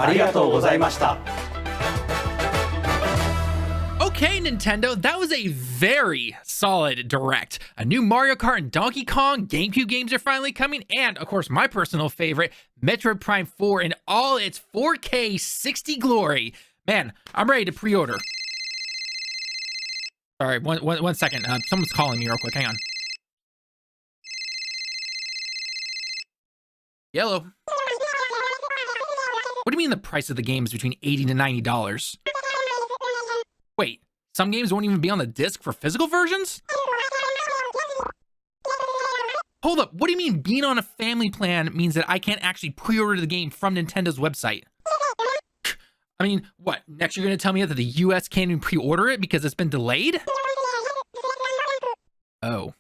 ありがとうございました。 Okay, Nintendo, that was a very solid direct. A new Mario Kart and Donkey Kong, GameCube games are finally coming, and of course my personal favorite, Metroid Prime 4 in all its 4K 60 glory. Man, I'm ready to pre-order. Sorry, one second. Someone's calling me real quick. Hang on. Yellow. What do you mean the price of the game is between $80 to $90? Wait, some games won't even be on the disc for physical versions? Hold up, what do you mean being on a family plan means that I can't actually pre-order the game from Nintendo's website? I mean, what, next you're gonna tell me that the US can't even pre-order it because it's been delayed? Oh.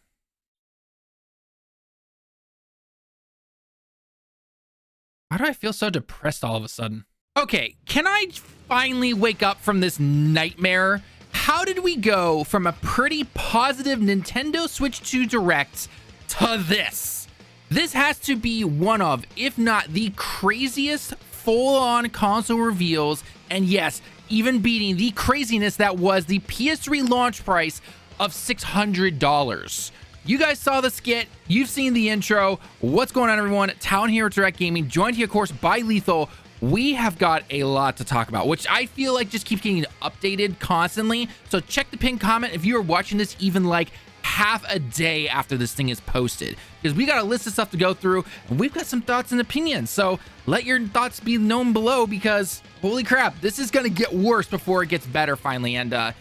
Why do I feel so depressed all of a sudden? Okay, can I finally wake up from this nightmare? How did we go from a pretty positive Nintendo Switch 2 Direct to this? This has to be one of, if not the craziest full-on console reveals, and yes, even beating the craziness that was the PS3 launch price of $600. You guys saw the skit, you've seen the intro. What's going on, everyone? Talle here at Direct Gaming, joined here of course by Lethal. We have got a lot to talk about, which I feel like just keeps getting updated constantly. So check the pinned comment if you are watching this even like half a day after this thing is posted, because we got a list of stuff to go through and we've got some thoughts and opinions. So let your thoughts be known below, because holy crap, this is going to get worse before it gets better finally. And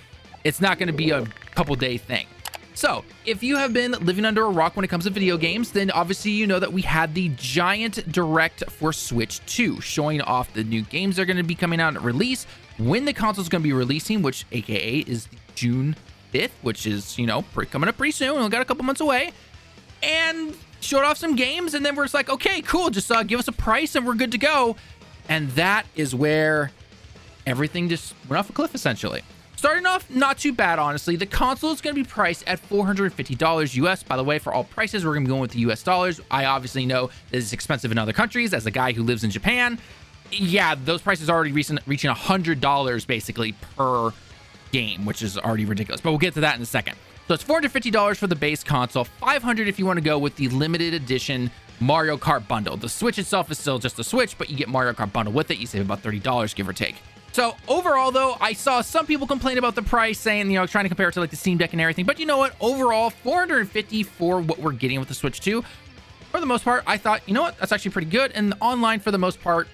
it's not going to be a couple day thing. So if you have been living under a rock when it comes to video games, then obviously you know that we had the giant direct for Switch 2 showing off the new games that are going to be coming out at release, when the console is going to be releasing, which aka is June 5th, which is, you know, coming up pretty soon. We got a couple months away, and showed off some games, and then we're just like, okay, cool, just give us a price and we're good to go. And that is where everything just went off a cliff essentially. Starting off, not too bad, honestly. The console is going to be priced at $450 US. By the way, for all prices, we're going to be going with the US dollars. I obviously know that it's expensive in other countries. As a guy who lives in Japan, yeah, those prices are already reaching $100 basically per game, which is already ridiculous. But we'll get to that in a second. So it's $450 for the base console, $500 if you want to go with the limited edition Mario Kart bundle. The Switch itself is still just a Switch, but you get Mario Kart bundle with it. You save about $30, give or take. So overall, though, I saw some people complain about the price, saying, you know, trying to compare it to like the Steam Deck and everything. But you know what? Overall, $450 for what we're getting with the Switch 2. For the most part, I thought, you know what? That's actually pretty good. And the online, for the most part,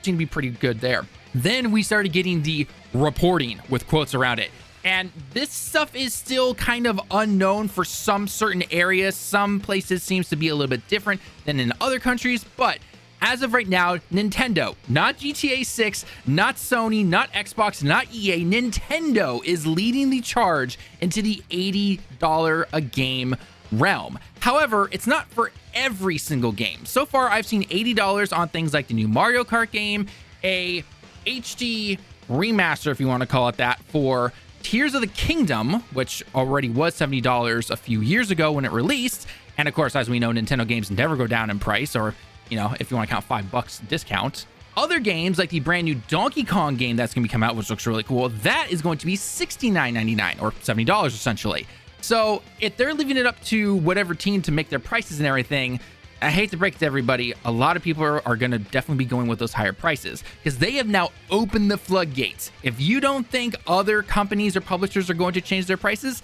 seemed to be pretty good there. Then we started getting the reporting with quotes around it. And this stuff is still kind of unknown for some certain areas. Some places seems to be a little bit different than in other countries, but as of right now, Nintendo, not GTA 6, not Sony, not Xbox, not EA, Nintendo is leading the charge into the $80 a game realm. However, it's not for every single game. So far, I've seen $80 on things like the new Mario Kart game, a HD remaster, if you want to call it that, for Tears of the Kingdom, which already was $70 a few years ago when it released. And of course, as we know, Nintendo games never go down in price, or, you know, if you want to count $5 discount. Other games like the brand new Donkey Kong game that's going to be coming out, which looks really cool, that is going to be $69.99 or $70 essentially. So if they're leaving it up to whatever team to make their prices and everything, I hate to break it to everybody, a lot of people are going to definitely be going with those higher prices, because they have now opened the floodgates. If you don't think other companies or publishers are going to change their prices,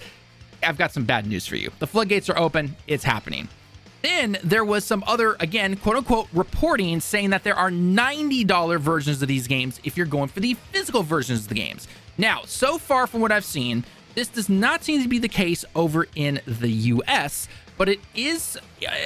I've got some bad news for you. The floodgates are open. It's happening. Then there was some other, again, quote unquote, reporting saying that there are $90 versions of these games if you're going for the physical versions of the games. Now, so far from what I've seen, this does not seem to be the case over in the US, but it is,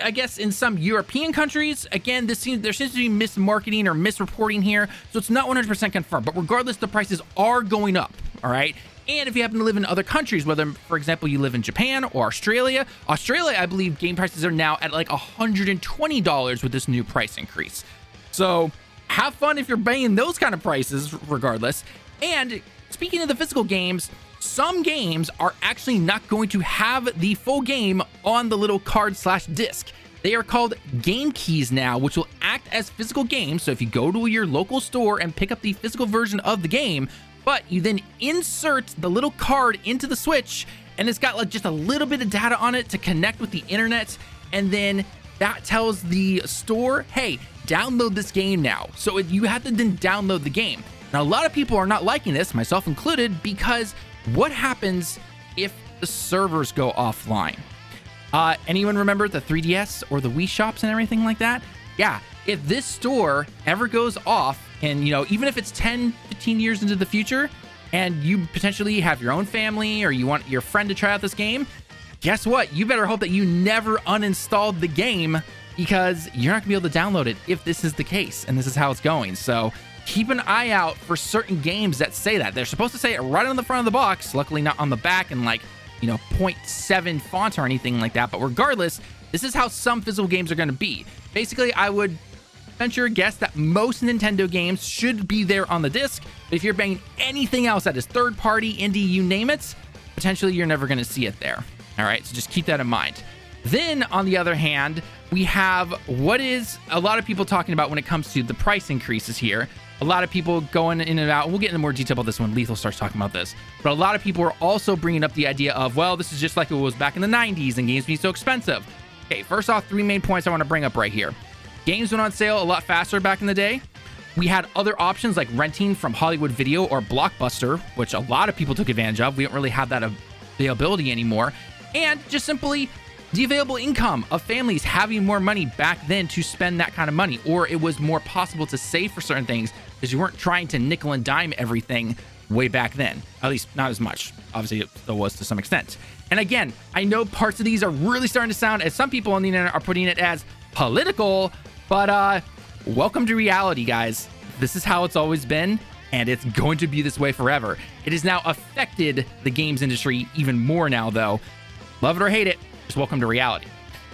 I guess, in some European countries. Again, there seems to be mismarketing or misreporting here, so it's not 100% confirmed. But regardless, the prices are going up, all right? And if you happen to live in other countries, whether, for example, you live in Japan or Australia, I believe game prices are now at like $120 with this new price increase. So have fun if you're paying those kind of prices regardless. And speaking of the physical games, some games are actually not going to have the full game on the little card/disc. They are called game keys now, which will act as physical games. So if you go to your local store and pick up the physical version of the game, but you then insert the little card into the Switch, and it's got like just a little bit of data on it to connect with the internet, and then that tells the store, hey, download this game now. So you have to then download the game. Now, a lot of people are not liking this, myself included, because what happens if the servers go offline? Anyone remember the 3DS or the Wii shops and everything like that? Yeah, if this store ever goes off, and even if it's 10, 15 years into the future, and you potentially have your own family or you want your friend to try out this game, guess what? You better hope that you never uninstalled the game, because you're not gonna be able to download it if this is the case, and this is how it's going. So keep an eye out for certain games that say that. They're supposed to say it right on the front of the box, luckily not on the back and 0.7 font or anything like that. But regardless, this is how some physical games are going to be. Basically, I would venture a guess that most Nintendo games should be there on the disc. But if you're buying anything else that is third party, indie, you name it, potentially you're never going to see it there. All right, so just keep that in mind. Then on the other hand, we have what is a lot of people talking about when it comes to the price increases here. A lot of people going in and out. We'll get into more detail about this when Lethal starts talking about this. But a lot of people are also bringing up the idea of, well, this is just like it was back in the 90s and games being so expensive. Okay, first off, 3 main points I want to bring up right here. Games went on sale a lot faster back in the day. We had other options like renting from Hollywood Video or Blockbuster, which a lot of people took advantage of. We don't really have that availability anymore. And just simply the available income of families having more money back then to spend that kind of money, or it was more possible to save for certain things because you weren't trying to nickel and dime everything way back then. At least not as much. Obviously, it still was to some extent. And again, I know parts of these are really starting to sound, as some people on the internet are putting it as political, but welcome to reality, guys. This is how it's always been, and it's going to be this way forever. It has now affected the games industry even more now, though. Love it or hate it, just welcome to reality.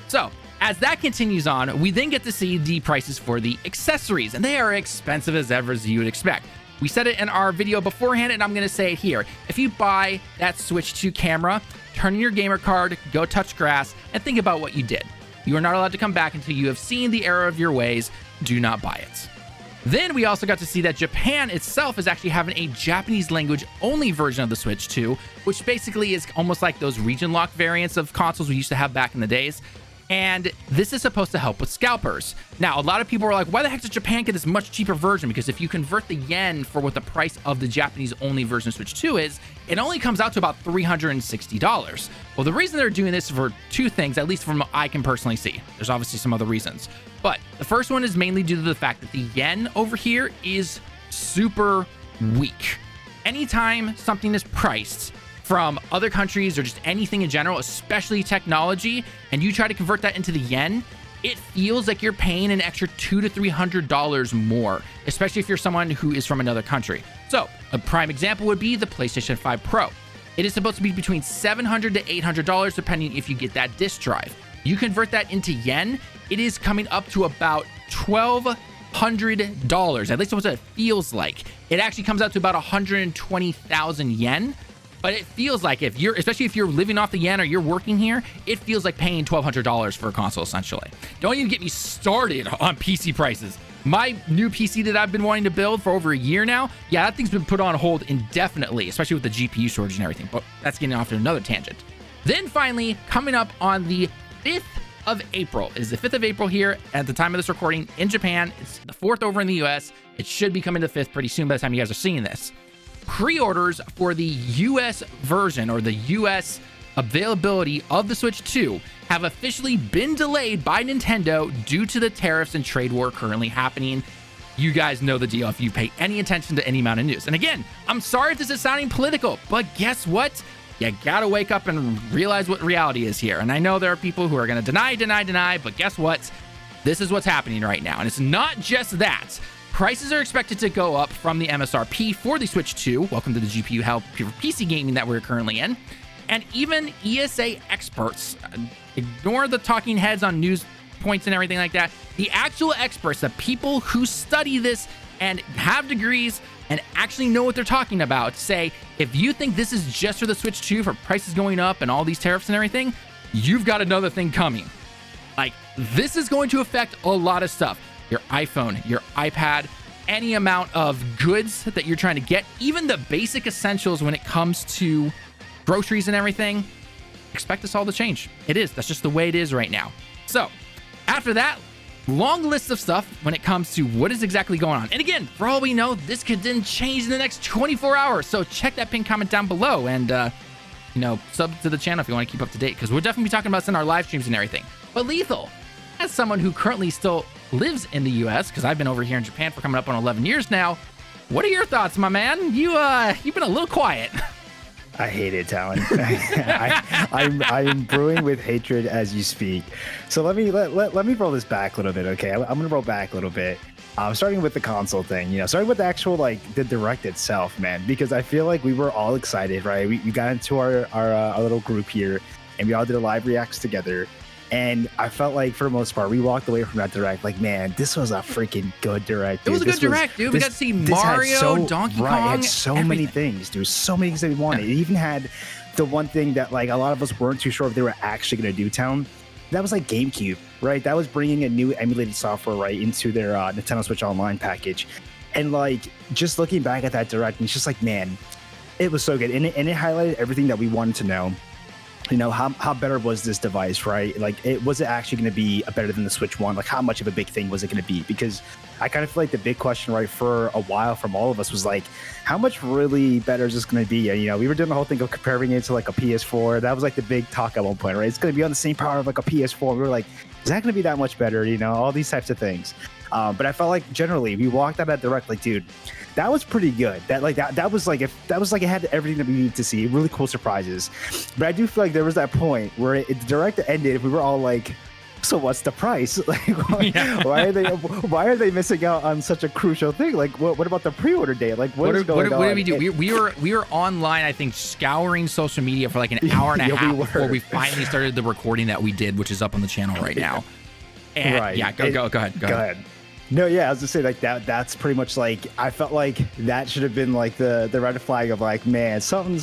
So, as that continues on, we then get to see the prices for the accessories, and they are expensive as ever, as you would expect. We said it in our video beforehand, and I'm going to say it here. If you buy that Switch 2 camera, turn in your gamer card, go touch grass, and think about what you did. You are not allowed to come back until you have seen the error of your ways. Do not buy it. Then we also got to see that Japan itself is actually having a Japanese language only version of the Switch 2, which basically is almost like those region lock variants of consoles we used to have back in the days. And this is supposed to help with scalpers. Now, a lot of people are like, why the heck does Japan get this much cheaper version? Because if you convert the yen for what the price of the Japanese only version of Switch 2 is, it only comes out to about $360. Well, the reason they're doing this is for two things, at least from what I can personally see. There's obviously some other reasons. But the first one is mainly due to the fact that the yen over here is super weak. Anytime something is priced from other countries or just anything in general, especially technology, and you try to convert that into the yen, it feels like you're paying an extra $200 to $300 more, especially if you're someone who is from another country. So a prime example would be the PlayStation 5 Pro. It is supposed to be between $700 to $800 depending if you get that disc drive. You convert that into yen, it is coming up to about $1,200. At least that's what it feels like. It actually comes out to about 120,000 yen. But it feels like especially if you're living off the yen or you're working here, it feels like paying $1,200 for a console, essentially. Don't even get me started on PC prices. My new PC that I've been wanting to build for over a year now, yeah, that thing's been put on hold indefinitely, especially with the GPU shortage and everything. But that's getting off to another tangent. Then finally, coming up on the 5th of April. It is the 5th of April here at the time of this recording in Japan. It's the 4th over in the US. It should be coming to the 5th pretty soon by the time you guys are seeing this. Pre-orders for the US version or the US availability of the Switch 2 have officially been delayed by Nintendo due to the tariffs and trade war currently happening. You guys know the deal if you pay any attention to any amount of news. And again, I'm sorry if this is sounding political, but guess what? You gotta wake up and realize what reality is here. And I know there are people who are gonna deny, but guess what? This is what's happening right now. And it's not just that. Prices are expected to go up from the MSRP for the Switch 2. Welcome to the GPU hell for PC gaming that we're currently in. And even ESA experts, ignore the talking heads on news points and everything like that. The actual experts, the people who study this and have degrees and actually know what they're talking about, say, if you think this is just for the Switch 2 for prices going up and all these tariffs and everything, you've got another thing coming. Like, this is going to affect a lot of stuff. Your iPhone, your iPad, any amount of goods that you're trying to get, even the basic essentials when it comes to groceries and everything. Expect this all to change. It is. That's just the way it is right now. So after that, long list of stuff when it comes to what is exactly going on. And again, for all we know, this could then change in the next 24 hours. So check that pinned comment down below and, sub to the channel if you want to keep up to date, because we'll definitely be talking about this in our live streams and everything. But Lethal, as someone who currently still lives in the US, because I've been over here in Japan for coming up on 11 years now, what are your thoughts, my man? You've been a little quiet. I hate it, Talon. I'm brewing with hatred as you speak. So let me roll this back a little bit, okay? I'm gonna roll back a little bit. Starting with the console thing, starting with the actual the direct itself, man. Because I feel like we were all excited, right? We got into our little group here, and we all did a live reacts together. And I felt like, for the most part, we walked away from that direct like, man, this was a freaking good direct, dude. It was a good direct, dude. We got to see Mario, Donkey Kong. It had so many things, dude. So many things that we wanted. It even had the one thing that, like, a lot of us weren't too sure if they were actually going to do, Town. That was, like, GameCube, right? That was bringing a new emulated software, right, into their Nintendo Switch Online package. And, like, just looking back at that direct, and it's just like, man, it was so good. And it highlighted everything that we wanted to know. How better was this device, right? Like, was it actually going to be better than the Switch 1? Like, how much of a big thing was it going to be? Because I kind of feel like the big question, right, for a while from all of us was like, how much really better is this going to be? We were doing the whole thing of comparing it to like a PS4. That was like the big talk at one point, right? It's going to be on the same power of like a PS4. We were like, is that going to be that much better? All these types of things. But I felt like generally we walked out of that direct like, dude, that was pretty good. That was like it had everything that we needed to see. Really cool surprises. But I do feel like there was that point where the direct ended. We were all like, so what's the price? Like, why are they missing out on such a crucial thing? Like, what about the pre-order date? Like, what is going on? What did we do? We were online, I think, scouring social media for like an hour and a half before we finally started the recording that we did, which is up on the channel right now. And right. Yeah, go ahead. No, yeah, I was just saying like that's pretty much like, I felt like that should have been like the red flag of like, man, something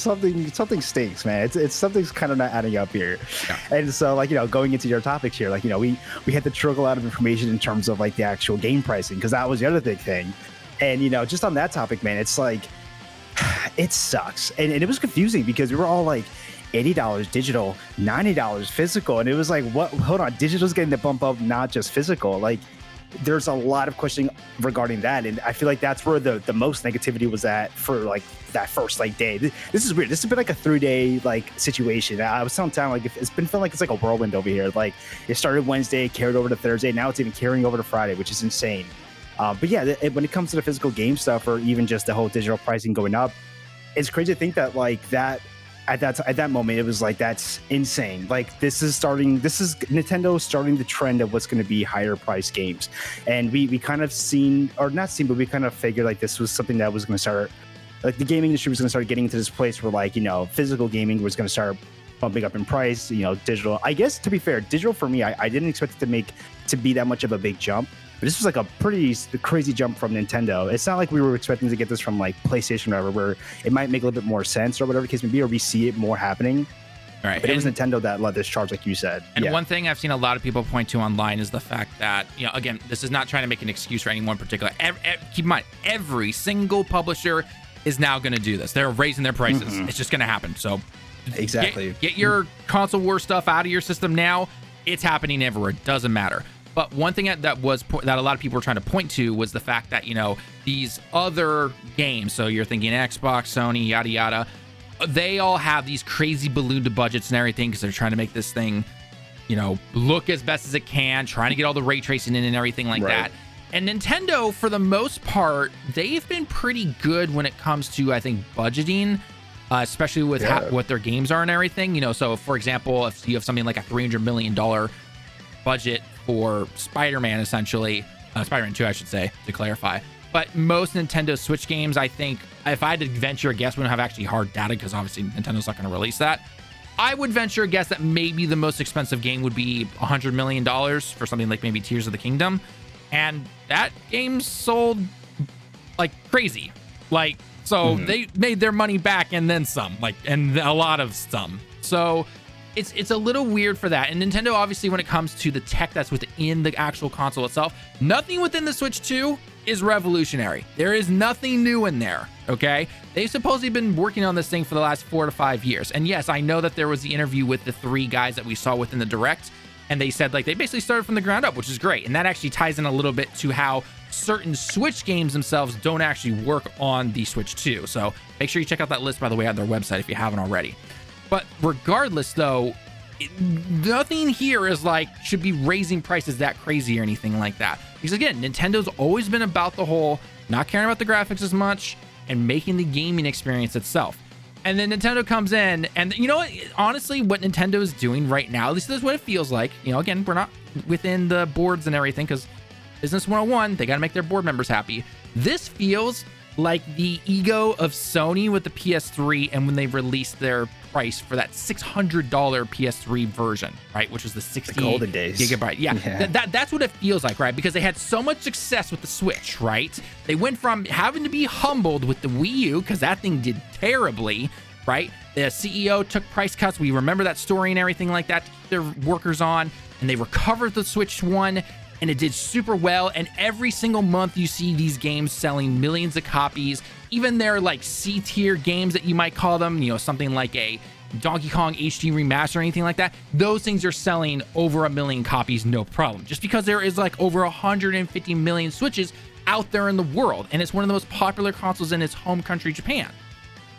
stinks, man. It's something's kind of not adding up here. Yeah. And so like, going into your topics here, like, we had to trickle out of information in terms of like the actual game pricing, because that was the other big thing. And just on that topic, man, it's like, it sucks. And it was confusing because we were all like, $80 digital, $90 physical. And it was like, what? Hold on, digital's getting the bump up, not just physical. Like, there's a lot of questioning regarding that, and I feel like that's where the most negativity was at for like that first like day. This is weird. This has been like a 3-day like situation. I was telling Tom, like, it's been feeling like it's like a whirlwind over here. Like, it started Wednesday, carried over to Thursday, now it's even carrying over to Friday, which is insane. But yeah, when it comes to the physical game stuff, or even just the whole digital pricing going up, it's crazy to think that like that. At that moment, it was like, that's insane. Like, this is Nintendo starting the trend of what's going to be higher price games. And we kind of but we kind of figured like this was something that was going to start, like the gaming industry was going to start getting into this place where like, physical gaming was going to start bumping up in price, digital. I guess, to be fair, digital for me, I didn't expect it to be that much of a big jump. But this was like a pretty crazy jump from Nintendo. It's not like we were expecting to get this from like PlayStation or whatever, where it might make a little bit more sense or whatever the case may be, or we see it more happening. Right. But it was Nintendo that led this charge, like you said. And one thing I've seen a lot of people point to online is the fact that, again, this is not trying to make an excuse for anyone particular. Keep in mind, every single publisher is now going to do this. They're raising their prices. Mm-hmm. It's just going to happen. So exactly, get your console war stuff out of your system now. It's happening everywhere. It doesn't matter. But one thing that a lot of people were trying to point to was the fact that, these other games, so you're thinking Xbox, Sony, yada, yada, they all have these crazy ballooned budgets and everything because they're trying to make this thing, look as best as it can, trying to get all the ray tracing in and everything like that. And Nintendo, for the most part, they've been pretty good when it comes to, I think, budgeting, especially with what their games are and everything. So, for example, if you have something like a $300 million budget for Spider-Man, essentially, Spider-Man 2, I should say, to clarify. But most Nintendo Switch games, I think, if I had to venture a guess, we don't have actually hard data because obviously Nintendo's not going to release that. I would venture a guess that maybe the most expensive game would be $100 million for something like maybe Tears of the Kingdom. And that game sold like crazy. Like, so they made their money back and then some, like, and a lot of some. So it's a little weird for that. And Nintendo, obviously, when it comes to the tech that's within the actual console itself, nothing within the Switch 2 is revolutionary. There is nothing new in there, okay? They've supposedly been working on this thing for the last 4 to 5 years. And yes, I know that there was the interview with the 3 guys that we saw within the Direct, and they said, like, they basically started from the ground up, which is great. And that actually ties in a little bit to how certain Switch games themselves don't actually work on the Switch 2. So make sure you check out that list, by the way, on their website if you haven't already. But regardless, though, nothing here is like should be raising prices that crazy or anything like that. Because again, Nintendo's always been about the whole not caring about the graphics as much and making the gaming experience itself. And then Nintendo comes in, and you know what? Honestly, what Nintendo is doing right now, at least this is what it feels like. You know, again, we're not within the boards and everything because Business 101, they got to make their board members happy. This feels like the ego of Sony with the PS3 and when they released their price for that $600 PS3 version, right? Which was the 60 the golden days. Gigabyte. Yeah. That's what it feels like, right? Because they had so much success with the Switch, right? They went from having to be humbled with the Wii U because that thing did terribly, right? The CEO took price cuts. We remember that story and everything like that to keep their workers on, and they recovered the Switch 1. And it did super well, and every single month you see these games selling millions of copies. Even their like C-tier games that you might call them, you know, something like a Donkey Kong HD remaster or anything like that, those things are selling over 1 million copies, no problem. Just because there is like over 150 million Switches out there in the world, and it's one of the most popular consoles in its home country, Japan.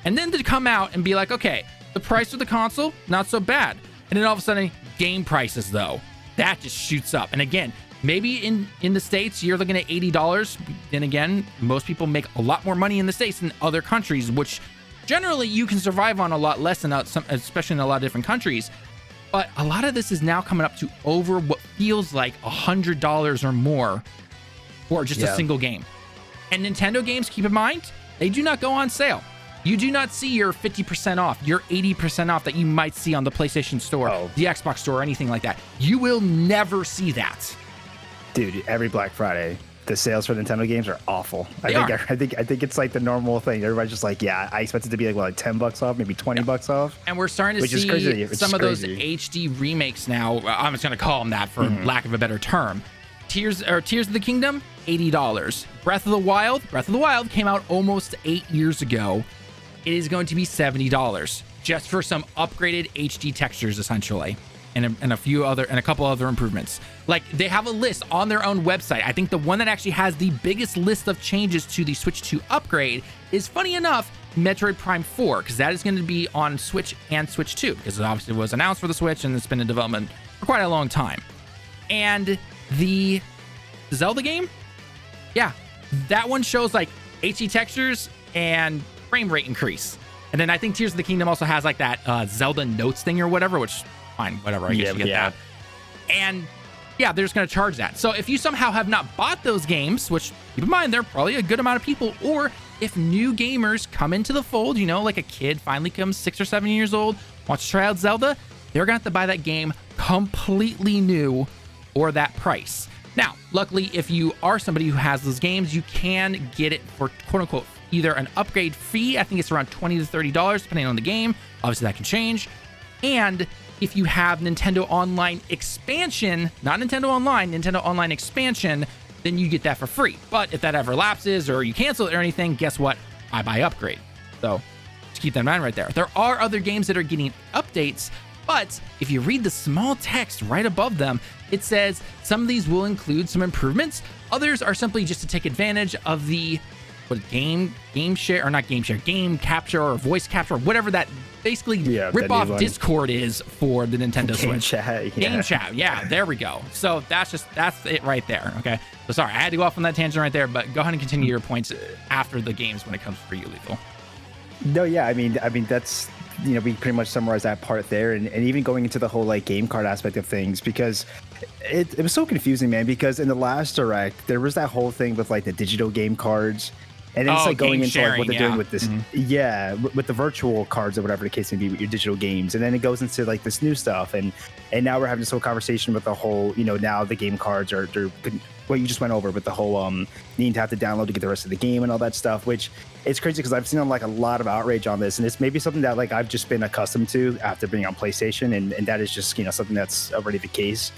And then to come out and be like, okay, the price of the console, not so bad. And then all of a sudden, game prices though, that just shoots up. And again, maybe in the States, you're looking at $80. Then again, most people make a lot more money in the States than other countries, which generally you can survive on a lot less than especially in a lot of different countries. But a lot of this is now coming up to over what feels like $100 or more for just a single game. And Nintendo games, keep in mind, they do not go on sale. You do not see your 50% off, your 80% off that you might see on the PlayStation Store, the Xbox Store, or anything like that. You will never see that. Dude, every Black Friday, the sales for Nintendo games are awful. I think it's like the normal thing. Everybody's just like, yeah, I expect it to be like, what, like $10 off, maybe $20 off. And we're starting to see some of those HD remakes now. I'm just gonna call them that for lack of a better term. Tears of the Kingdom, $80. Breath of the Wild came out almost 8 years ago. It is going to be $70 just for some upgraded HD textures, essentially. And a couple other improvements. Like, they have a list on their own website. I think the one that actually has the biggest list of changes to the Switch 2 upgrade is, funny enough, Metroid Prime 4, because that is going to be on Switch and Switch 2, because it obviously was announced for the Switch and it's been in development for quite a long time. And the Zelda game, yeah, that one shows like HD textures and frame rate increase. And then I think Tears of the Kingdom also has like that Zelda notes thing or whatever, which fine, whatever, I guess you get that. And yeah, they're just going to charge that. So if you somehow have not bought those games, which keep in mind, they're probably a good amount of people, or if new gamers come into the fold, you know, like a kid finally comes 6 or 7 years old, wants to try out Zelda, they're going to have to buy that game completely new or that price. Now, luckily, if you are somebody who has those games, you can get it for quote unquote either an upgrade fee. I think it's around $20 to $30, depending on the game. Obviously, that can change. And if you have Nintendo Online expansion, not Nintendo Online, Nintendo Online expansion, then you get that for free. But if that ever lapses or you cancel it or anything, guess what? I buy upgrade. So just keep that in mind right there. There are other games that are getting updates, but if you read the small text right above them, it says some of these will include some improvements. Others are simply just to take advantage of the game share, or not game share, game capture or voice capture, or whatever that basically rip off Discord is for the Nintendo Switch. Game chat, yeah, there we go. So that's it right there. Okay, so sorry, I had to go off on that tangent right there, but go ahead and continue your points after the games when it comes for you, Lethal. No, yeah, I mean that's, you know, we pretty much summarized that part there, and even going into the whole like game card aspect of things, because it was so confusing, man, because in the last Direct there was that whole thing with like the digital game cards. And then it's like going game into like what sharing, they're doing with this, with the virtual cards or whatever the case may be with your digital games. And then it goes into like this new stuff. And now we're having this whole conversation with the whole, now the game cards are what you just went over with the whole needing to have to download to get the rest of the game and all that stuff, which it's crazy because I've seen like a lot of outrage on this. And it's maybe something that like I've just been accustomed to after being on PlayStation. And that is just, something that's already the case.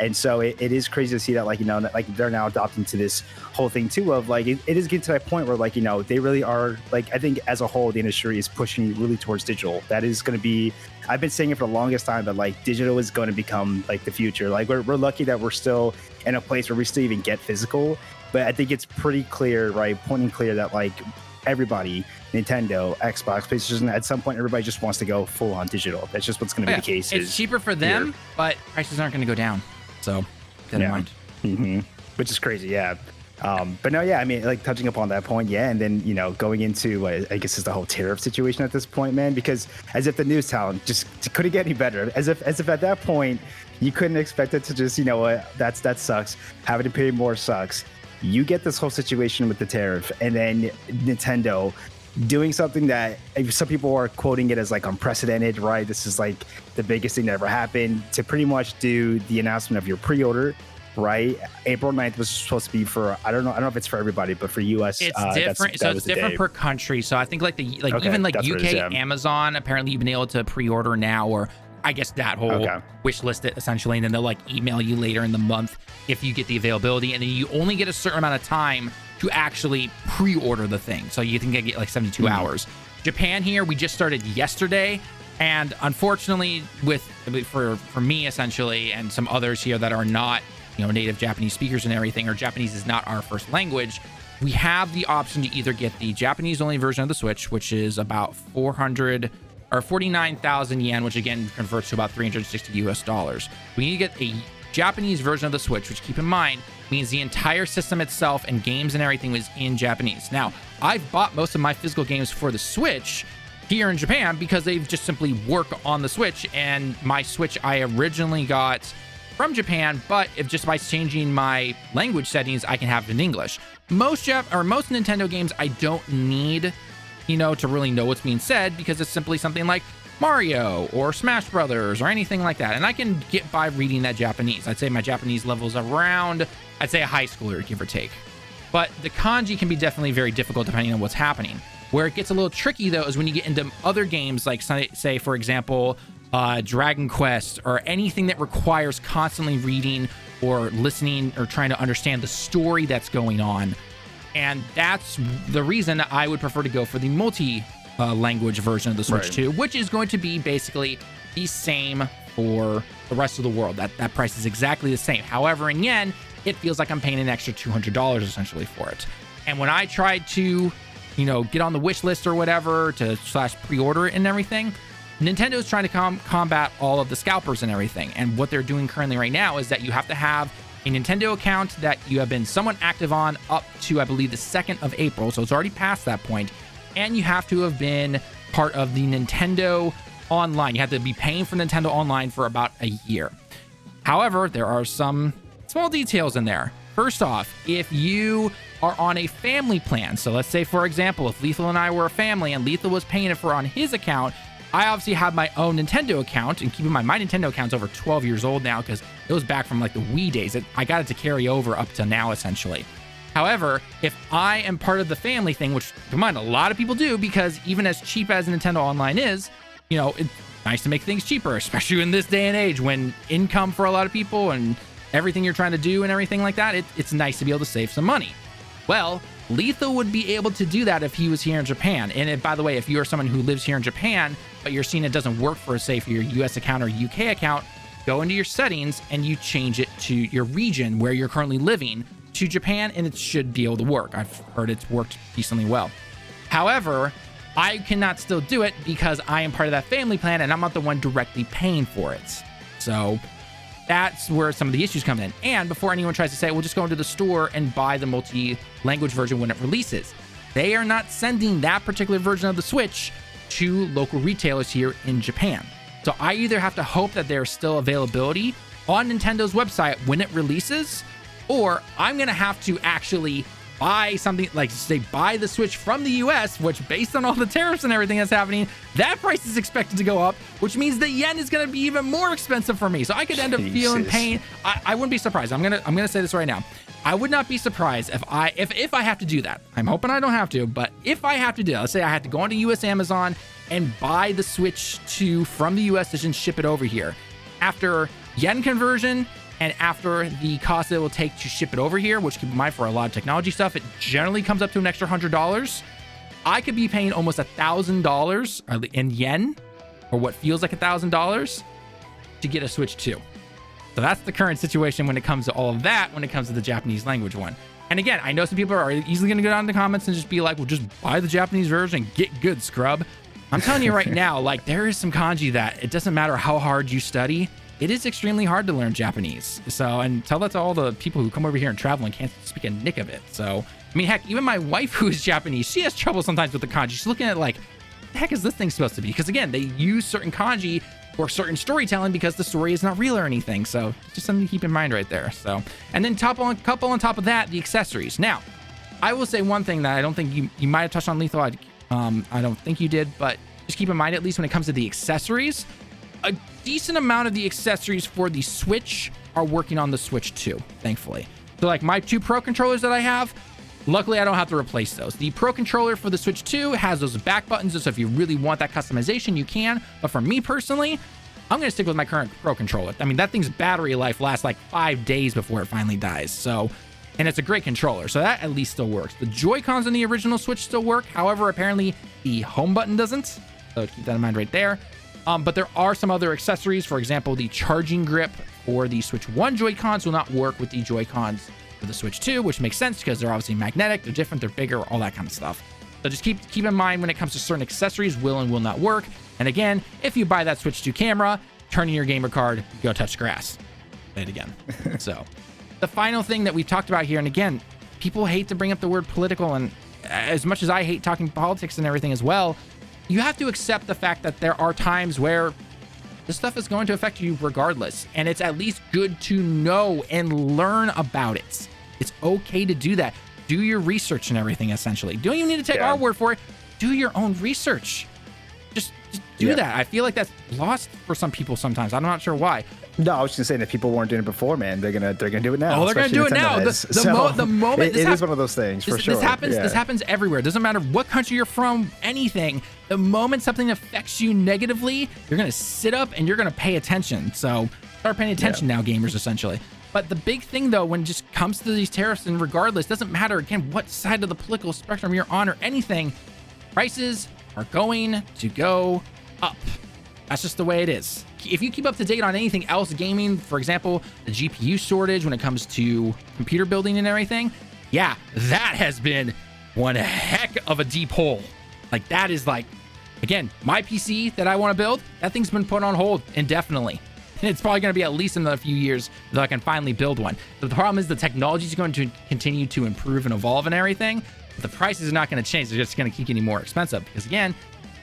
And so it is crazy to see that, like, like they're now adopting to this whole thing too of like, it is getting to that point where like, they really are like, I think as a whole, the industry is pushing really towards digital. That is going to be, I've been saying it for the longest time, but like digital is going to become like the future. Like we're lucky that we're still in a place where we still even get physical, but I think it's pretty clear, right? Pointing clear that like everybody, Nintendo, Xbox, PlayStation, at some point, everybody just wants to go full on digital. That's just what's going to be the case. It's cheaper for them, here. But prices aren't going to go down. So, keep in mind. Mm-hmm. Which is crazy, yeah. But no, yeah, I mean, like touching upon that point, yeah, and then going into I guess is the whole tariff situation at this point, man. Because as if the news talent just couldn't get any better. As if at that point you couldn't expect it to just that sucks. Having to pay more sucks. You get this whole situation with the tariff, and then Nintendo doing something that some people are quoting it as like unprecedented, right? This is like the biggest thing that ever happened, to pretty much do the announcement of your pre-order, right? April 9th was supposed to be for, I don't know if it's for everybody, but for US, it's different. So it's different per country. So I think like even like UK, Amazon, apparently you've been able to pre-order now, or I guess that whole wish list it essentially, and then they'll like email you later in the month if you get the availability, and then you only get a certain amount of time to actually pre-order the thing. So you think I get like 72 hours. Japan here, we just started yesterday, and unfortunately for me essentially, and some others here that are not native Japanese speakers and everything, or Japanese is not our first language, we have the option to either get the Japanese only version of the Switch, which is about 49,000 yen, which again converts to about $360. We need to get a Japanese version of the Switch, which, keep in mind, means the entire system itself and games and everything was in Japanese. Now, I've bought most of my physical games for the Switch here in Japan because they just simply work on the Switch, and my Switch I originally got from Japan, but if just by changing my language settings, I can have it in English. Most Nintendo games I don't need to really know what's being said, because it's simply something like Mario or Smash Brothers or anything like that, and I can get by reading that Japanese. I'd say my Japanese level is around, I'd say a high schooler, give or take. But the kanji can be definitely very difficult depending on what's happening. Where it gets a little tricky though is when you get into other games, like say for example Dragon Quest, or anything that requires constantly reading or listening or trying to understand the story that's going on. And that's the reason I would prefer to go for the multi-language version of the Switch 2, which is going to be basically the same for the rest of the world. That price is exactly the same. However, in yen, it feels like I'm paying an extra $200 essentially for it. And when I tried to, get on the wish list or whatever to /pre-order it and everything, Nintendo is trying to combat all of the scalpers and everything. And what they're doing currently right now is that you have to have a Nintendo account that you have been somewhat active on up to, I believe, the 2nd of April. So it's already past that point. And you have to have been part of the Nintendo Online. You have to be paying for Nintendo Online for about a year. However, there are some small details in there. First off, if you are on a family plan, so let's say, for example, if Lethal and I were a family and Lethal was paying it for on his account, I obviously have my own Nintendo account, and keep in mind, my Nintendo account's over 12 years old now because it goes back from like the Wii days. I got it to carry over up to now, essentially. However, if I am part of the family thing, which, keep in mind, a lot of people do, because even as cheap as Nintendo Online is, it's nice to make things cheaper, especially in this day and age when income for a lot of people and everything you're trying to do and everything like that, it's nice to be able to save some money. Well, Lethal would be able to do that if he was here in Japan. And by the way, if you are someone who lives here in Japan, but you're seeing it doesn't work for, say, for your US account or UK account, go into your settings and you change it to your region where you're currently living to Japan, and it should be able to work. I've heard it's worked decently well. However, I cannot still do it because I am part of that family plan and I'm not the one directly paying for it. So that's where some of the issues come in. And before anyone tries to say, we'll just go into the store and buy the multi-language version when it releases, they are not sending that particular version of the Switch to local retailers here in Japan. So I either have to hope that there's still availability on Nintendo's website when it releases, or I'm going to have to actually buy something, like say buy the Switch from the US, which based on all the tariffs and everything that's happening, that price is expected to go up, which means the yen is going to be even more expensive for me. So I could end up feeling pain. I wouldn't be surprised. I'm gonna say this right now. I would not be surprised if I have to do that. I'm hoping I don't have to, but if I have to do that, let's say I had to go onto US Amazon and buy the Switch 2 from the US and ship it over here. After yen conversion and after the cost it will take to ship it over here, which keep in mind for a lot of technology stuff, it generally comes up to an extra $100. I could be paying almost $1,000 in yen, or what feels like $1,000, to get a Switch 2. So that's the current situation when it comes to all of that, when it comes to the Japanese language one. And again, I know some people are easily going to go down in the comments and just be like, well, just buy the Japanese version, get good, scrub. I'm telling you right now, like, there is some kanji that it doesn't matter how hard you study, it is extremely hard to learn Japanese. So, and tell that to all the people who come over here and travel and can't speak a nick of it. So, I mean, heck, even my wife who is Japanese, she has trouble sometimes with the kanji. She's looking at it like, the heck is this thing supposed to be? Because again, they use certain kanji for certain storytelling because the story is not real or anything. So just something to keep in mind right there. So, and then couple on top of that, the accessories. Now, I will say one thing that I don't think you might have touched on, Lethal. I don't think you did, but just keep in mind, at least when it comes to the accessories, a decent amount of the accessories for the Switch are working on the Switch 2, thankfully. So like my 2 Pro controllers that I have, luckily I don't have to replace those. The Pro controller for the Switch 2 has those back buttons, so if you really want that customization, you can. But for me personally, I'm going to stick with my current Pro controller. I mean, that thing's battery life lasts like 5 days before it finally dies. So, and it's a great controller, so that at least still works. The Joy-Cons on the original Switch still work. However, apparently the home button doesn't. So keep that in mind right there. But there are some other accessories. For example, the charging grip for the Switch 1 Joy-Cons will not work with the Joy-Cons for the Switch 2, which makes sense because they're obviously magnetic, they're different, they're bigger, all that kind of stuff. So just keep in mind when it comes to certain accessories, will and will not work. And again, if you buy that Switch 2 camera, turn in your gamer card, go touch grass. Say it again. So the final thing that we've talked about here, and again, people hate to bring up the word political, and as much as I hate talking politics and everything as well, you have to accept the fact that there are times where this stuff is going to affect you regardless, and it's at least good to know and learn about it. It's okay to do that. Do your research and everything, essentially. Don't even need to take our word for it. Do your own research. Just do that. I feel like that's lost for some people sometimes. I'm not sure why. No, I was just saying that people weren't doing it before, man. They're gonna do it now. Oh, they're gonna do it now. The moment it is one of those things for sure. This happens everywhere. It doesn't matter what country you're from, anything. The moment something affects you negatively, you're gonna sit up and you're gonna pay attention. So start paying attention now, gamers, essentially. But the big thing, though, when it just comes to these tariffs, and regardless, doesn't matter again what side of the political spectrum you're on or anything, prices are going to go up. That's just the way it is. If you keep up to date on anything else gaming, for example, the GPU shortage when it comes to computer building and everything, yeah, that has been one heck of a deep hole. Like, that is like, again, my PC that I want to build, that thing's been put on hold indefinitely. And it's probably going to be at least another few years until I can finally build one. But the problem is the technology is going to continue to improve and evolve and everything, but the prices are not going to change. They're just going to keep getting more expensive because, again,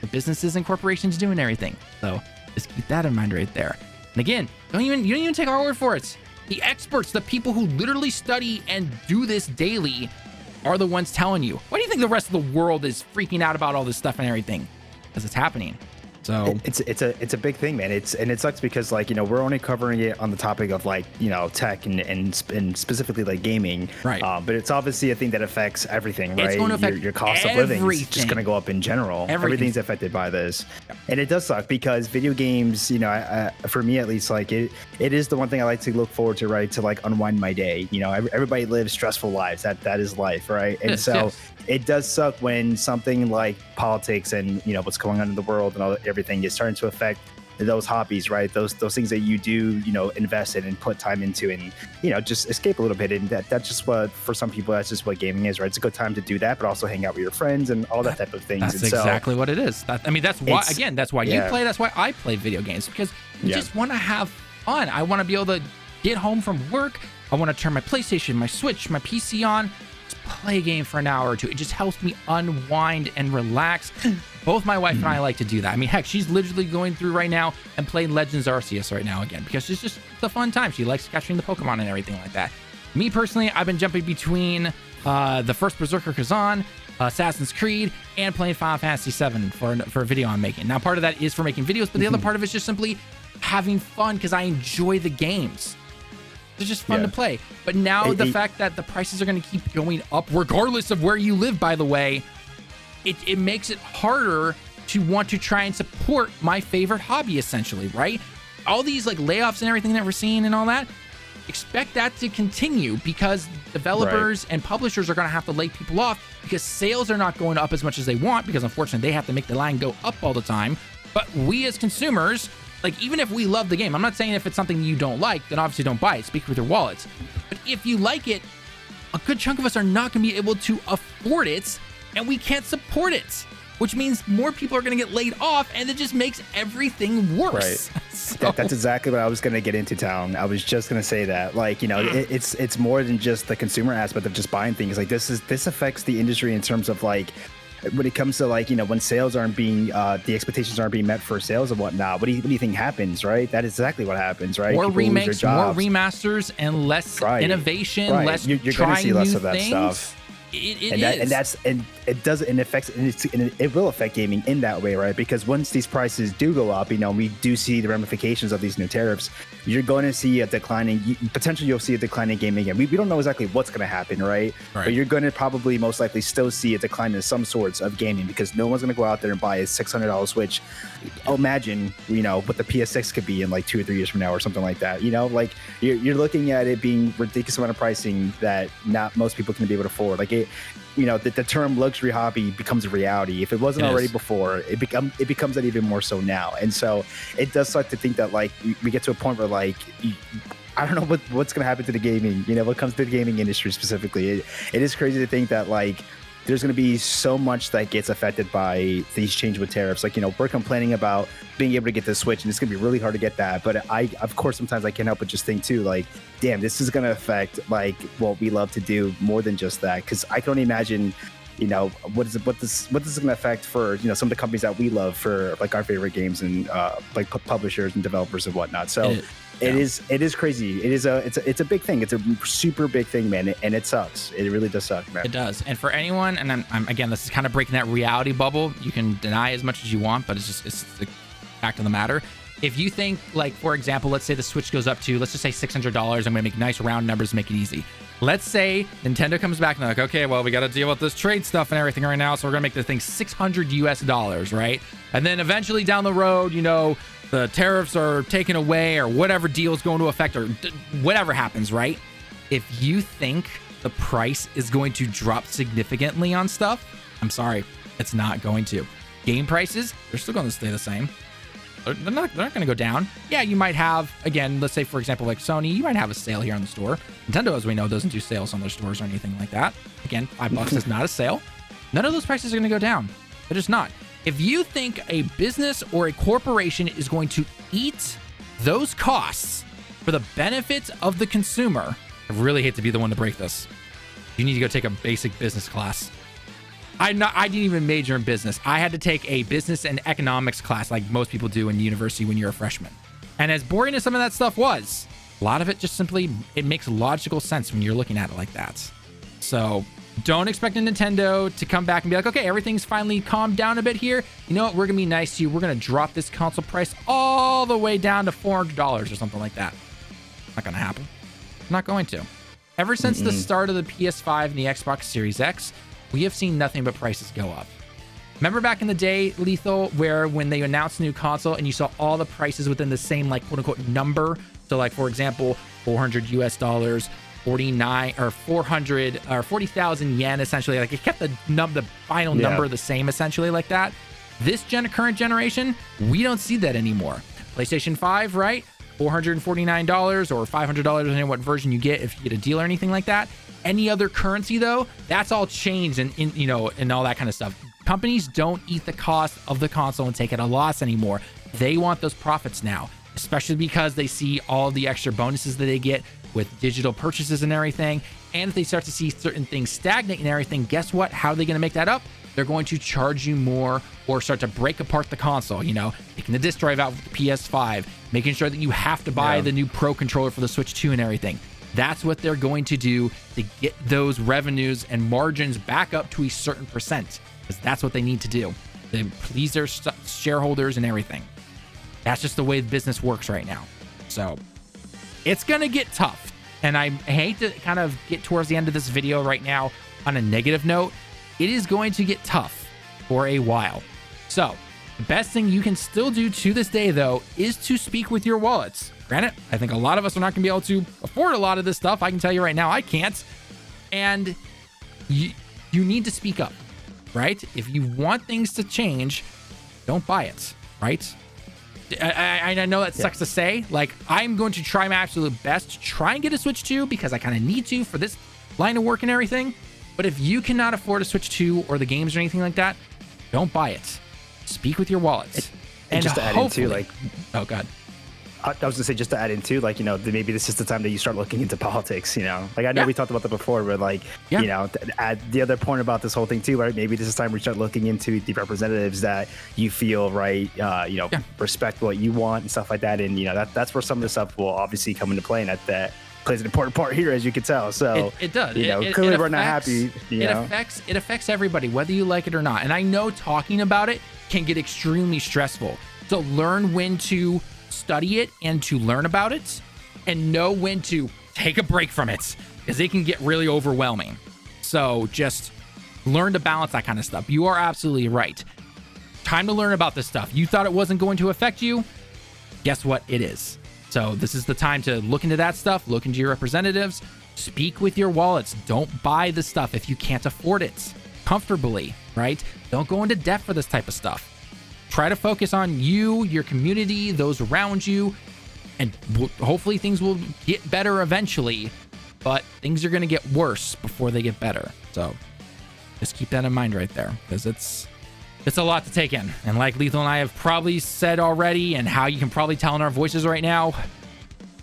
the businesses and corporations doing everything. So just keep that in mind right there. And again, you don't even take our word for it. The experts, the people who literally study and do this daily, are the ones telling you. Why do you think the rest of the world is freaking out about all this stuff and everything? Because it's happening. So it's a big thing, man. It sucks because, like, you know, we're only covering it on the topic of, like, you know, tech and specifically like gaming, right? But it's obviously a thing that affects everything, right? It's going to affect your cost of living is just going to go up in general. Everything's affected by this, and it does suck because video games, you know, for me at least, like it is the one thing I like to look forward to, right? To like unwind my day. You know, everybody lives stressful lives. That is life, right? And it does suck when something like politics and, you know, what's going on in the world and everything is starting to affect those hobbies, right? Those things that you do, you know, invest in and put time into, and, you know, just escape a little bit. And that's just what, for some people, that's just what gaming is, right? It's a good time to do that, but also hang out with your friends and all that type of things. That's exactly what it is. That's why, again, that's why you play. That's why I play video games, because you just want to have fun. I want to be able to get home from work. I want to turn my PlayStation, my Switch, my PC on, play a game for an hour or two. It just helps me unwind and relax. Both my wife and I like to do that. I mean, heck, she's literally going through right now and playing Legends Arceus right now again, because it's just a fun time. She likes catching the Pokemon and everything like that. Me personally, I've been jumping between the first Berserker Kazan, Assassin's Creed, and playing Final Fantasy VII for a video I'm making. Now, part of that is for making videos, but the other part of it is just simply having fun because I enjoy the games. They're just fun to play. But now the fact that the prices are going to keep going up, regardless of where you live, by the way, it makes it harder to want to try and support my favorite hobby, essentially, right? All these like layoffs and everything that we're seeing and all that, expect that to continue because developers and publishers are going to have to lay people off because sales are not going up as much as they want because unfortunately they have to make the line go up all the time. But we as consumers, like even if we love the game, I'm not saying if it's something you don't like, then obviously don't buy it, speak with your wallets. But if you like it, a good chunk of us are not going to be able to afford it and we can't support it, which means more people are going to get laid off and it just makes everything worse. Right. So, That's exactly what I was going to get into, Town. I was just going to say that, like, you know, it's more than just the consumer aspect of just buying things. Like this affects the industry in terms of like, when it comes to like, you know, when sales aren't being, the expectations aren't being met for sales and whatnot, what do you think happens, right? That is exactly what happens, right? More People remakes, more remasters, and less innovation, less you're trying gonna see less new of that things. stuff. It will affect gaming in that way, right? Because once these prices do go up, you know, we do see the ramifications of these new tariffs. You're going to see a declining, potentially you'll see a decline in gaming again. We don't know exactly what's going to happen, right? But you're going to probably most likely still see a decline in some sorts of gaming because no one's going to go out there and buy a $600 Switch. Imagine, you know, what the PS6 could be in like 2 or 3 years from now or something like that. You know, like you're looking at it being ridiculous amount of pricing that not most people can be able to afford. Like it, you know, the term luxury hobby becomes a reality. If it wasn't already before, it becomes that even more so now. And so it does suck to think that like we get to a point where like I don't know what's going to happen to the gaming, you know, what comes to the gaming industry specifically. It is crazy to think that like there's going to be so much that gets affected by these changes with tariffs. Like, you know, we're complaining about being able to get the Switch and it's going to be really hard to get that. But of course, sometimes I can't help but just think too, like, damn, this is going to affect like what we love to do more than just that. Cause I can only imagine, you know, what this is going to affect for, you know, some of the companies that we love for like our favorite games and like publishers and developers and whatnot. So it is crazy. It's a big thing. It's a super big thing, man. And it sucks. It really does suck, man. It does. And for anyone, and I'm again, this is kind of breaking that reality bubble. You can deny as much as you want, but it's the fact of the matter. If you think, like, for example, let's say the Switch goes up to, let's just say $600. I'm going to make nice round numbers, make it easy. Let's say Nintendo comes back and they're like, okay, well, we got to deal with this trade stuff and everything right now. So we're going to make the thing $600 US, right? And then eventually down the road, you know, the tariffs are taken away or whatever deal is going to affect or whatever happens, right? If you think the price is going to drop significantly on stuff, I'm sorry, it's not going to. Game prices, they're still going to stay the same. They're not going to go down. Yeah, you might have, again, let's say, for example, like Sony, you might have a sale here on the store. Nintendo, as we know, doesn't do sales on their stores or anything like that. Again, $5 is not a sale. None of those prices are going to go down. They're just not. If you think a business or a corporation is going to eat those costs for the benefit of the consumer, I really hate to be the one to break this. You need to go take a basic business class. I didn't even major in business. I had to take a business and economics class like most people do in university when you're a freshman. And as boring as some of that stuff was, a lot of it just simply, it makes logical sense when you're looking at it like that. So don't expect a Nintendo to come back and be like, okay, everything's finally calmed down a bit here. You know what? We're going to be nice to you. We're going to drop this console price all the way down to $400 or something like that. Not going to happen. Not going to. Ever since the start of the PS5 and the Xbox Series X, we have seen nothing but prices go up. Remember back in the day, Lethal, where when they announced a new console and you saw all the prices within the same, like, quote unquote number. So like, for example, $400 49 or 400 or 40,000 yen, essentially. Like it kept the final number the same, essentially, like that. This current generation, we don't see that anymore. PlayStation 5, right? $449 or $500, depending on what version you get, if you get a deal or anything like that. Any other currency, though, that's all changed and you know, and all that kind of stuff. Companies don't eat the cost of the console and take it a loss anymore. They want those profits now, especially because they see all the extra bonuses that they get with digital purchases and everything. And if they start to see certain things stagnate and everything, guess what? How are they going to make that up? They're going to charge you more or start to break apart the console, you know, taking the disc drive out with the PS5, making sure that you have to buy the new Pro controller for the Switch 2 and everything. That's what they're going to do to get those revenues and margins back up to a certain percent, because that's what they need to do. They please their shareholders and everything. That's just the way the business works right now. So it's going to get tough. And I hate to kind of get towards the end of this video right now on a negative note. It is going to get tough for a while. So the best thing you can still do to this day, though, is to speak with your wallets. Granted, I think a lot of us are not going to be able to afford a lot of this stuff. I can tell you right now, I can't. And you need to speak up, right? If you want things to change, don't buy it, right? I know that sucks to say. Like, I'm going to try my absolute best to try and get a Switch 2 because I kind of need to for this line of work and everything. But if you cannot afford a Switch 2 or the games or anything like that, don't buy it. Speak with your wallets. And just to add into, like, oh god, I was gonna say, just to add into, like, you know, maybe this is the time that you start looking into politics, you know, like, I know we talked about that before, but like, you know, add the other point about this whole thing too, right? Maybe this is time we start looking into the representatives that you feel, right, you know, respect what you want and stuff like that. And, you know, that's where some of the stuff will obviously come into play, and that plays an important part here, as you can tell. So it does. You know, clearly we're not happy. It affects everybody, whether you like it or not. And I know talking about it can get extremely stressful. So learn when to study it and to learn about it, and know when to take a break from it, because it can get really overwhelming. So just learn to balance that kind of stuff. You are absolutely right. Time to learn about this stuff. You thought it wasn't going to affect you. Guess what? It is. So this is the time to look into that stuff, look into your representatives, speak with your wallets. Don't buy the stuff if you can't afford it comfortably, right? Don't go into debt for this type of stuff. Try to focus on you, your community, those around you, and hopefully things will get better eventually, but things are going to get worse before they get better. So just keep that in mind right there, because it's a lot to take in. And like Lethal and I have probably said already, and how you can probably tell in our voices right now,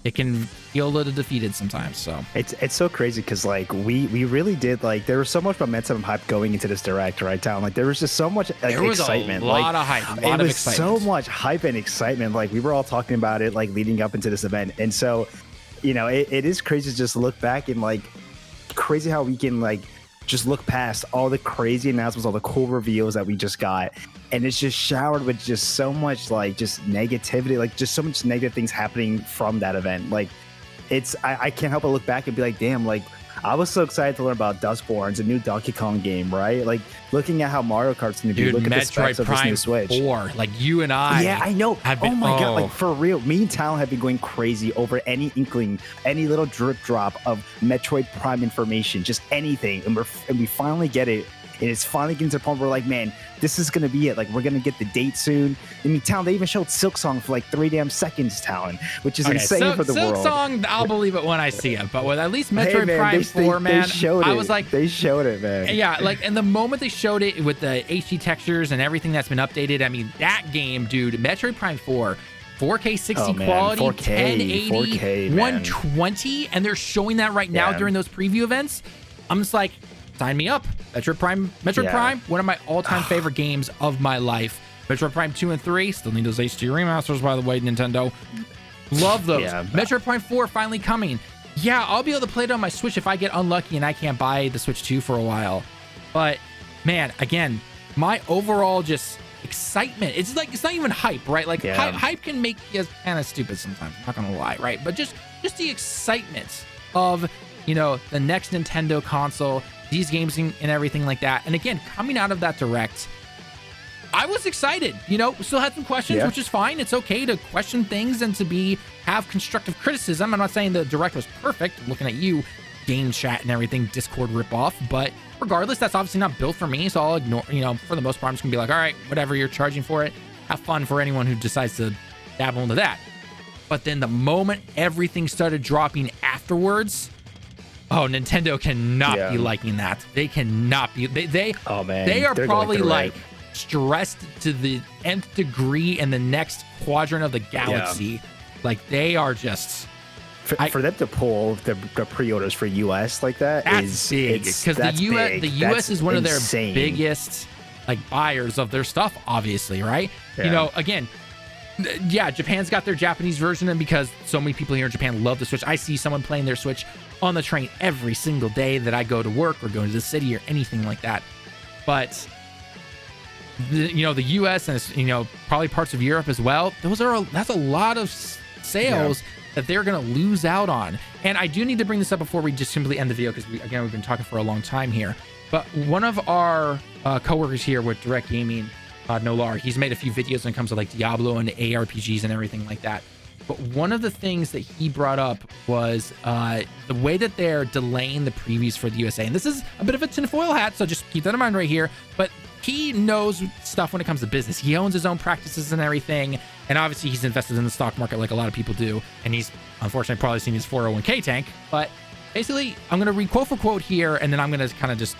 it can feel a little defeated sometimes. So it's so crazy, because like we really did, like, there was so much momentum and hype going into this direct, right, Talle? Like, there was just so much, like, excitement. A lot of hype. It was so much hype and excitement. Like, we were all talking about it, like, leading up into this event. And so, you know, it is crazy to just look back and, like, crazy how we can, like, just look past all the crazy announcements, all the cool reveals that we just got, and it's just showered with just so much, like, just negativity, like, just so much negative things happening from that event. Like, I can't help but look back and be like, damn, like, I was so excited to learn about Dustborn's a new Donkey Kong game, right? Like, looking at how Mario Kart's going to be, look at the specs of this new Switch. 4, like, you and I. Yeah, I know. Oh my god, like, for real, me and Talle have been going crazy over any inkling, any little drip drop of Metroid Prime information, just anything, and we finally get it. And it's finally getting to the point where we're like, man, this is going to be it. Like, we're going to get the date soon. I mean, Talle, they even showed Silk Song for like 3 damn seconds, Talle, which is insane for the world. Silk Song, I'll believe it when I see it. But with at least Metroid Prime 4, man, I was like... They showed it, man. Yeah, like, and the moment they showed it with the HD textures and everything that's been updated, I mean, that game, dude, Metroid Prime 4... 4K 60 quality, 4K, 1080, 120, and they're showing that right now during those preview events. I'm just like, sign me up. Metroid Prime, one of my all-time favorite games of my life. Metroid Prime 2 and 3, still need those HD remasters, by the way, Nintendo. Love those. Metroid Prime 4 finally coming. Yeah, I'll be able to play it on my Switch if I get unlucky and I can't buy the Switch 2 for a while. But, man, again, my overall just excitement, it's like, it's not even hype, right? Like, hype can make you kind of stupid sometimes, I'm not gonna lie, right? But just the excitement of, you know, the next Nintendo console, these games and everything like that. And again, coming out of that direct, I was excited. You know, still had some questions, which is fine. It's okay to question things and to have constructive criticism. I'm not saying the direct was perfect, looking at you, game chat and everything, Discord ripoff, but regardless, that's obviously not built for me, so I'll ignore, you know, for the most part, I'm just gonna be like, all right, whatever, you're charging for it. Have fun for anyone who decides to dabble into that. But then the moment everything started dropping afterwards, oh, Nintendo cannot be liking that. They cannot be. They are probably like stressed to the nth degree in the next quadrant of the galaxy. Like, they are just. For them to pull the pre-orders for US like that is big, because the US is one of their biggest, like, buyers of their stuff, obviously, right? You know, again, Yeah, Japan's got their Japanese version, and because so many people here in Japan love the Switch, I see someone playing their Switch on the train every single day that I go to work or go to the city or anything like that. But the US and probably parts of Europe as well, that's a lot of sales that they're going to lose out on. And I do need to bring this up before we just simply end the video, because we've been talking for a long time here. But one of our coworkers here with Direct Gaming, Nolar, he's made a few videos when it comes to like Diablo and ARPGs and everything like that. But one of the things that he brought up was the way that they're delaying the previews for the USA. And this is a bit of a tinfoil hat, so just keep that in mind right here. But he knows stuff when it comes to business. He owns his own practices and everything. And obviously he's invested in the stock market like a lot of people do. And he's unfortunately probably seen his 401k tank. But basically, I'm going to read quote for quote here, and then I'm going to kind of just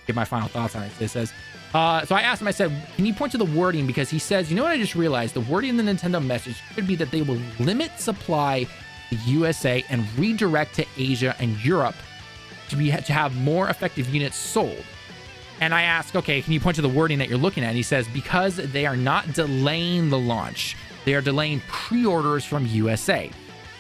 give my final thoughts on it. It says, so I asked him, I said, can you point to the wording? Because he says, you know what I just realized? The wording in the Nintendo message could be that they will limit supply to USA and redirect to Asia and Europe to have more effective units sold. And I asked, okay, can you point to the wording that you're looking at? And he says, because they are not delaying the launch, they are delaying pre-orders from USA.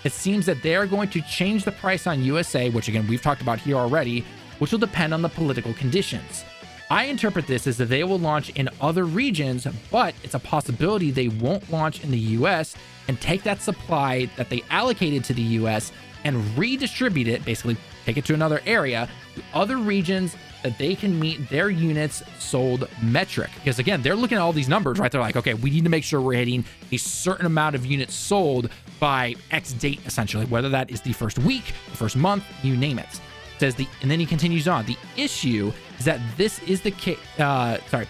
It seems that they are going to change the price on USA, which again, we've talked about here already, which will depend on the political conditions. I interpret this as that they will launch in other regions, but it's a possibility they won't launch in the US and take that supply that they allocated to the US and redistribute it, basically take it to another area, to other regions that they can meet their units sold metric. Because again, they're looking at all these numbers, right? They're like, okay, we need to make sure we're hitting a certain amount of units sold by X date, essentially, whether that is the first week, the first month, you name it. And then he continues on. The issue is that this is the case. The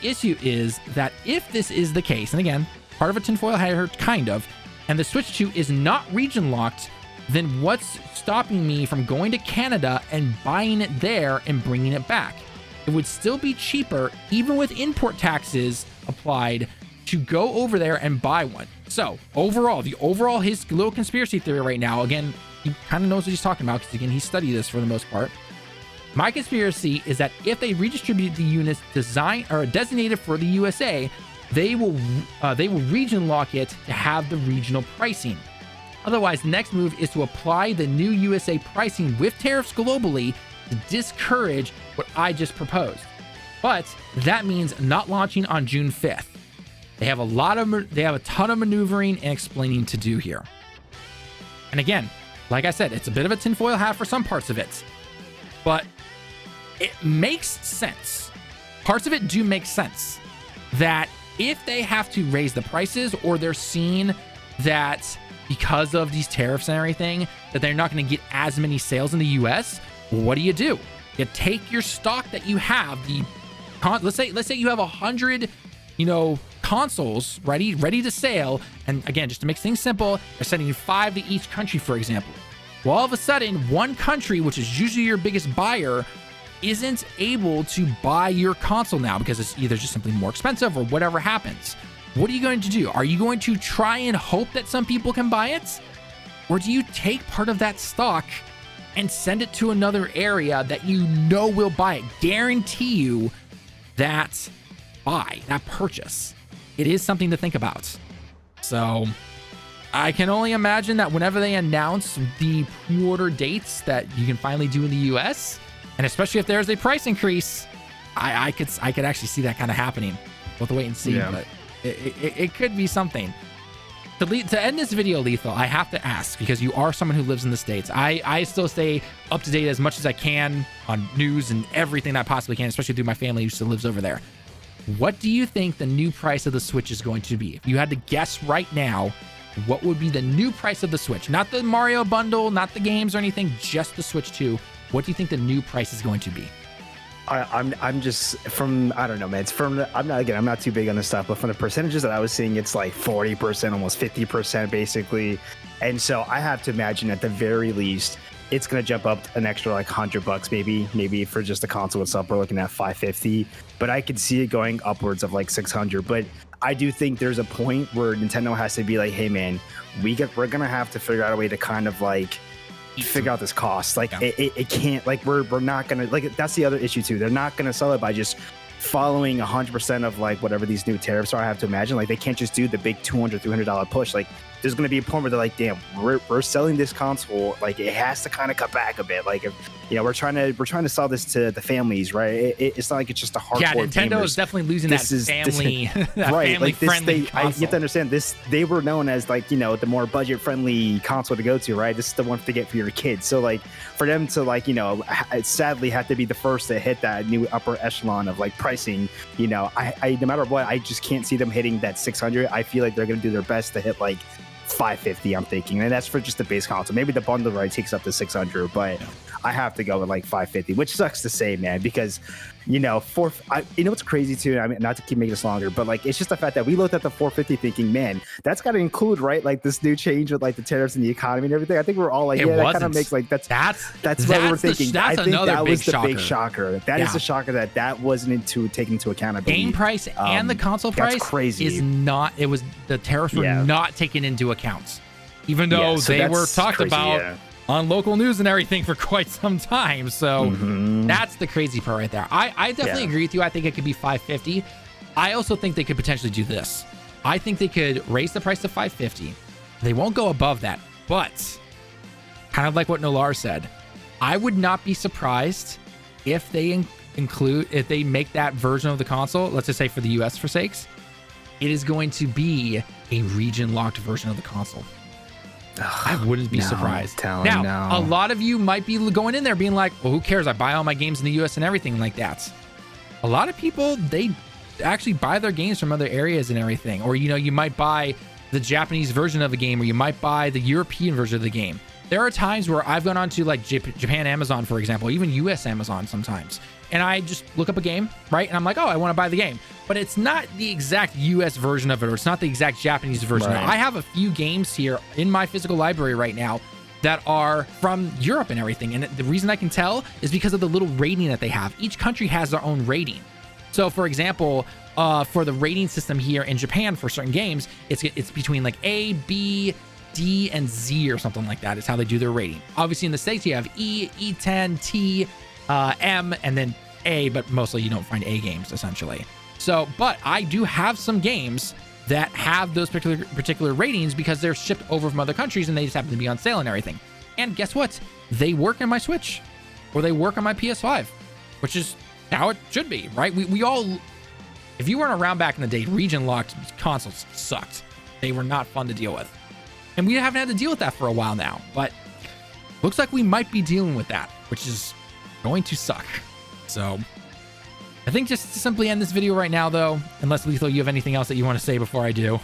issue is that if this is the case, and again, part of a tinfoil hat, kind of, and the Switch 2 is not region locked, then what's stopping me from going to Canada and buying it there and bringing it back? It would still be cheaper, even with import taxes applied, to go over there and buy one. So overall, his little conspiracy theory right now, again, he kind of knows what he's talking about because again, he studied this for the most part. My conspiracy is that if they redistribute the units designed or designated for the USA, they will region lock it to have the regional pricing. Otherwise, the next move is to apply the new USA pricing with tariffs globally to discourage what I just proposed. But that means not launching on June 5th. They have a ton of maneuvering and explaining to do here. And again, like I said, it's a bit of a tinfoil hat for some parts of it, but it makes sense. Parts of it do make sense that if they have to raise the prices, or they're seeing that because of these tariffs and everything, that they're not going to get as many sales in the US, what do? You take your stock that you have, let's say you have 100, consoles ready to sale. And again, just to make things simple, they're sending you 5 to each country, for example. Well, all of a sudden, one country, which is usually your biggest buyer, isn't able to buy your console now because it's either just simply more expensive or whatever happens. What are you going to do? Are you going to try and hope that some people can buy it? Or do you take part of that stock and send it to another area that you know will buy it? Guarantee you that purchase. It is something to think about. So I can only imagine that whenever they announce the pre-order dates that you can finally do in the US, and especially if there's a price increase, I could actually see that kind of happening. We'll have to wait and see, but it could be something. To end this video, Lethal, I have to ask, because you are someone who lives in the States. I still stay up to date as much as I can on news and everything I possibly can, especially through my family who still lives over there. What do you think the new price of the Switch is going to be? If you had to guess right now, what would be the new price of the Switch? Not the Mario bundle, not the games or anything, just the Switch 2. What do you think the new price is going to be? I'm just from, I don't know, man. I'm not too big on this stuff, but from the percentages that I was seeing, it's like 40%, almost 50% basically. And so I have to imagine at the very least, it's going to jump up an extra like $100 maybe for just the console itself. We're looking at $550, but I could see it going upwards of like $600. But I do think there's a point where Nintendo has to be like, hey man, we're going to have to figure out a way to kind of like figure out this cost. Like it can't, like we're not going to, like, that's the other issue too. They're not going to sell it by just following 100% of like whatever these new tariffs are. I have to imagine like they can't just do the big $200-$300 push. Like there's going to be a point where they're like, damn, we're selling this console, like it has to kind of cut back a bit. Like if we're trying to sell this to the families, right? It's not like it's just a hardcore. Yeah, Nintendo gamers. is definitely losing that family, that right? Family Like this, friendly you have to understand this. They were known as like the more budget friendly console to go to, right? This is the one to get for your kids. So like for them to like sadly have to be the first to hit that new upper echelon of like pricing. I no matter what, I just can't see them hitting that 600. I feel like they're going to do their best to hit like 550, I'm thinking, and that's for just the base console. Maybe the bundle right takes up to 600, but I have to go with like 550, which sucks to say, man, because what's crazy too, I mean, not to keep making this longer, but like it's just the fact that we looked at the 450 thinking, man, that's got to include, right, like this new change with like the tariffs and the economy and everything. I think we're all like, that kind of makes like that's what we're thinking. I think that was the big shocker. That is the shocker that wasn't taken into account. I believe. Game price and the console price crazy. Is not. It was the tariffs were not taken into account, even though they were talked about on local news and everything for quite some time. So that's the crazy part right there. I definitely agree with you. I think it could be 550. I also think they could potentially do this. I think they could raise the price to 550. They won't go above that, but kind of like what Nolar said, I would not be surprised if they if they make that version of the console, let's just say for the US for sakes, it is going to be a region locked version of the console. I wouldn't be surprised. Now, a lot of you might be going in there being like, well, who cares? I buy all my games in the US and everything like that. A lot of people, they actually buy their games from other areas and everything. Or, you might buy the Japanese version of a game, or you might buy the European version of the game. There are times where I've gone on to like Japan Amazon, for example, even US Amazon sometimes, and I just look up a game, right? And I'm like, oh, I want to buy the game. But it's not the exact US version of it, or it's not the exact Japanese version. Right. I have a few games here in my physical library right now that are from Europe and everything. And the reason I can tell is because of the little rating that they have. Each country has their own rating. So for example, for the rating system here in Japan for certain games, it's between like A, B, D, and Z or something like that is how they do their rating. Obviously in the States, you have E, E10, T, M, and then A, but mostly you don't find A games essentially. So, but I do have some games that have those particular ratings because they're shipped over from other countries and they just happen to be on sale and everything. And guess what? They work on my Switch or they work on my PS5, which is how it should be, right? We all, if you weren't around back in the day, region locked consoles sucked. They were not fun to deal with. And we haven't had to deal with that for a while now, but looks like we might be dealing with that, which is going to suck. So I think just to simply end this video right now, though, unless Lethal, you have anything else that you want to say before I do.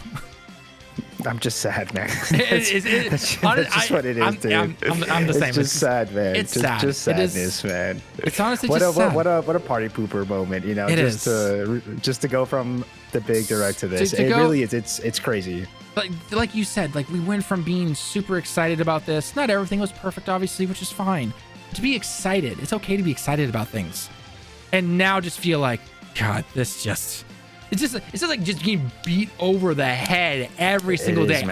I'm just sad, man. That's just what it is, dude. I'm the same. It's just sad, man. It's sad. Just sadness, man. It's honestly what just sad. What a party pooper moment, just to go from the big direct to this. It really is. It's crazy. Like you said, like we went from being super excited about this. Not everything was perfect, obviously, which is fine. To be excited, it's okay to be excited about things. And now just feel like, God, it's just like just getting beat over the head every single day.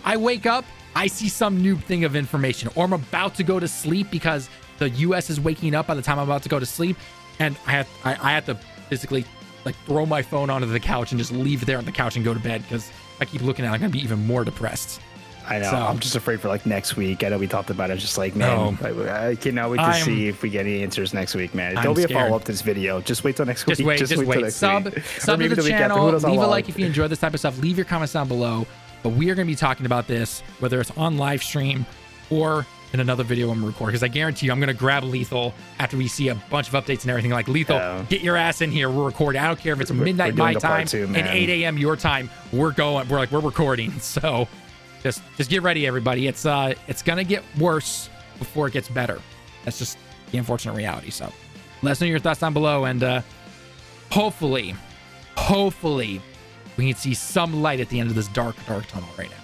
I wake up, I see some new thing of information, or I'm about to go to sleep because the US is waking up by the time I'm about to go to sleep, and I have to physically like throw my phone onto the couch and just leave it there on the couch and go to bed because I keep looking at it, I'm gonna be even more depressed. I know. So, I'm just afraid for like next week. I know we talked about it. Just like, man, I cannot wait to see if we get any answers next week, man. There'll be a follow up to this video. Just wait till next week. Just wait. Sub to the channel. Leave a like if you enjoy this type of stuff. Leave your comments down below. But we are going to be talking about this, whether it's on live stream or in another video I'm recording. Because I guarantee you, I'm going to grab Lethal after we see a bunch of updates and everything. Like, Lethal, get your ass in here. We're recording. I don't care if it's midnight my time and 8 a.m. your time. We're going. We're recording. So just get ready, everybody. It's gonna get worse before it gets better. That's just the unfortunate reality. So let us know your thoughts down below, and hopefully we can see some light at the end of this dark tunnel right now.